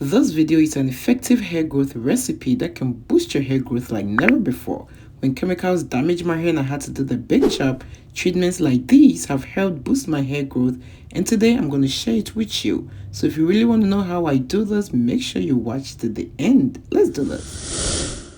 This video is an effective hair growth recipe that can boost your hair growth like never before. When chemicals damaged my hair and I had to do the big job, treatments like these have helped boost my hair growth, and today I'm going to share it with you. So if you really want to know how I do this, make sure you watch to the end. Let's do this.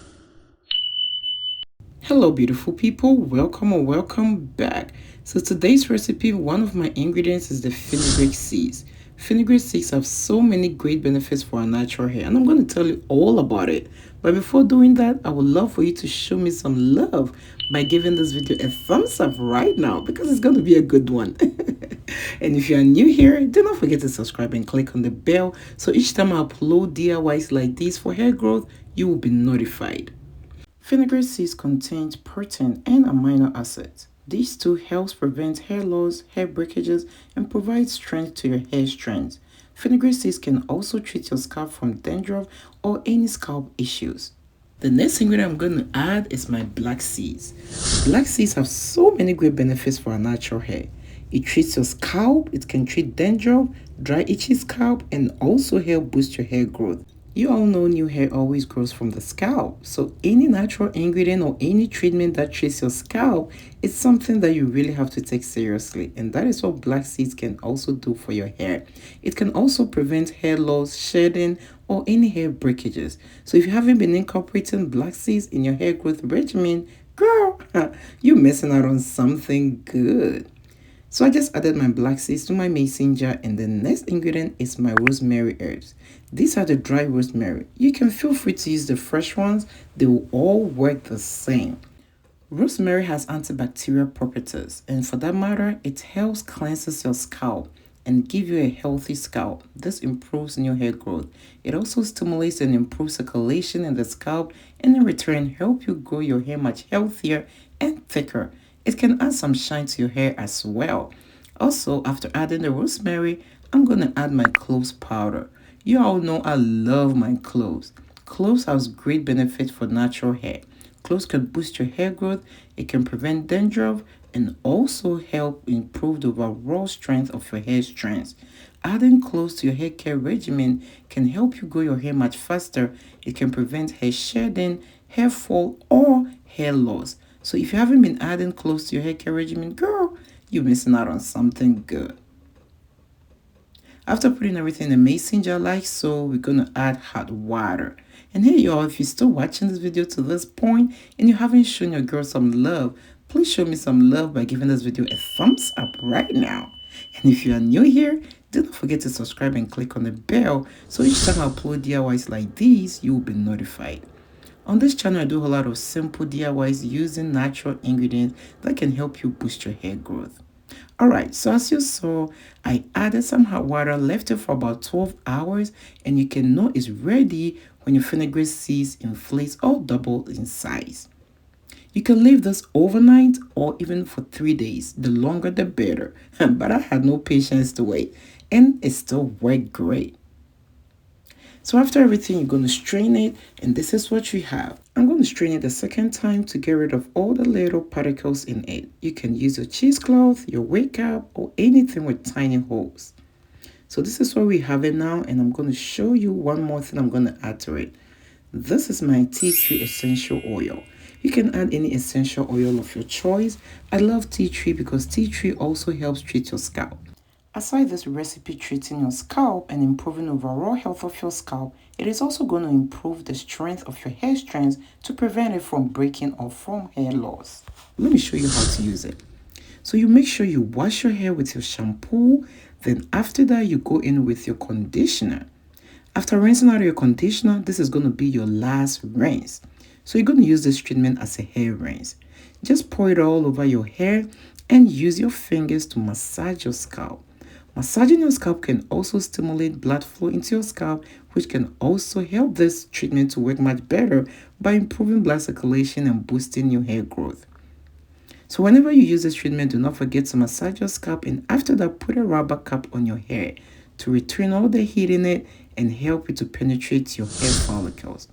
Hello beautiful people, welcome or welcome back. So today's recipe, one of my ingredients is the fenugreek seeds. Fenugreek seeds have so many great benefits for our natural hair, and I'm going to tell you all about it. But before doing that, I would love for you to show me some love by giving this video a thumbs up right now, because it's going to be a good one. And if you are new here, do not forget to subscribe and click on the bell so each time I upload DIYs like this for hair growth, you will be notified. Fenugreek seeds contain protein and amino acids. These two helps prevent hair loss, hair breakages, and provide strength to your hair strands. Fenugreek seeds can also treat your scalp from dandruff or any scalp issues. The next ingredient I'm going to add is my black seeds. Black seeds have so many great benefits for our natural hair. It treats your scalp, it can treat dandruff, dry itchy scalp, and also help boost your hair growth. You all know new hair always grows from the scalp, so any natural ingredient or any treatment that treats your scalp is something that you really have to take seriously, and that is what black seeds can also do for your hair. It can also prevent hair loss, shedding, or any hair breakages. So if you haven't been incorporating black seeds in your hair growth regimen, girl, you're missing out on something good. So I just added my black seeds to my mason jar, and the next ingredient is my rosemary herbs. These are the dry rosemary. You can feel free to use the fresh ones. They will all work the same. Rosemary has antibacterial properties, and for that matter, it helps cleanses your scalp and give you a healthy scalp. This improves new hair growth. It also stimulates and improves circulation in the scalp, and in return help you grow your hair much healthier and thicker. It can add some shine to your hair as well. Also, after adding the rosemary, I'm going to add my cloves powder. You all know I love my cloves. Cloves has great benefits for natural hair. Cloves can boost your hair growth, it can prevent dandruff, and also help improve the overall strength of your hair strands. Adding cloves to your hair care regimen can help you grow your hair much faster. It can prevent hair shedding, hair fall, or hair loss. So if you haven't been adding cloves to your hair care regimen, girl, you're missing out on something good. After putting everything in a mason jar like so, we're going to add hot water. And hey y'all, if you're still watching this video to this point and you haven't shown your girl some love, please show me some love by giving this video a thumbs up right now. And if you are new here, do not forget to subscribe and click on the bell so each time I upload DIYs like these, you will be notified. On this channel, I do a lot of simple DIYs using natural ingredients that can help you boost your hair growth. Alright, so as you saw, I added some hot water, left it for about 12 hours, and you can know it's ready when your fenugreek seeds inflate or double in size. You can leave this overnight or even for 3 days. The longer the better. But I had no patience to wait, and it still worked great. So after everything, you're going to strain it, and this is what you have. I'm going to strain it a second time to get rid of all the little particles in it. You can use your cheesecloth, your wake up, or anything with tiny holes. So this is what we have it now, and I'm going to show you one more thing I'm going to add to it. This is my tea tree essential oil. You can add any essential oil of your choice. I love tea tree because tea tree also helps treat your scalp. Aside this recipe treating your scalp and improving overall health of your scalp, it is also going to improve the strength of your hair strands to prevent it from breaking or from hair loss. Let me show you how to use it. So you make sure you wash your hair with your shampoo, then after that you go in with your conditioner. After rinsing out your conditioner, this is going to be your last rinse. So you're going to use this treatment as a hair rinse. Just pour it all over your hair and use your fingers to massage your scalp. Massaging your scalp can also stimulate blood flow into your scalp, which can also help this treatment to work much better by improving blood circulation and boosting your hair growth. So whenever you use this treatment, do not forget to massage your scalp, and after that, put a rubber cap on your hair to retain all the heat in it and help it to penetrate your hair follicles.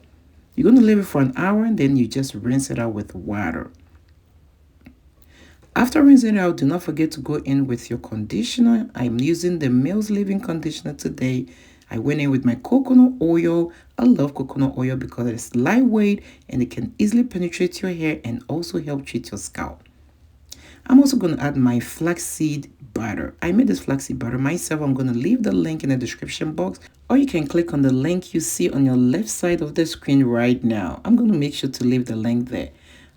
You're going to leave it for an hour, and then you just rinse it out with water. After rinsing it out, do not forget to go in with your conditioner. I'm using the Male's Leave-In conditioner today. I went in with my coconut oil. I love coconut oil because it's lightweight and it can easily penetrate your hair and also help treat your scalp. I'm also going to add my flaxseed butter. I made this flaxseed butter myself. I'm going to leave the link in the description box, or you can click on the link you see on your left side of the screen right now. I'm going to make sure to leave the link there.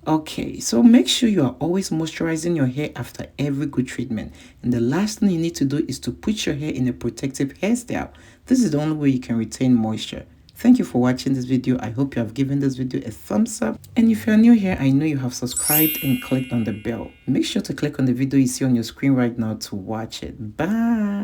Okay, so make sure you are always moisturizing your hair after every good treatment. And the last thing you need to do is to put your hair in a protective hairstyle. This is the only way you can retain moisture. Thank you for watching this video. I hope you have given this video a thumbs up. And if you are new here, I know you have subscribed and clicked on the bell. Make sure to click on the video you see on your screen right now to watch it. Bye.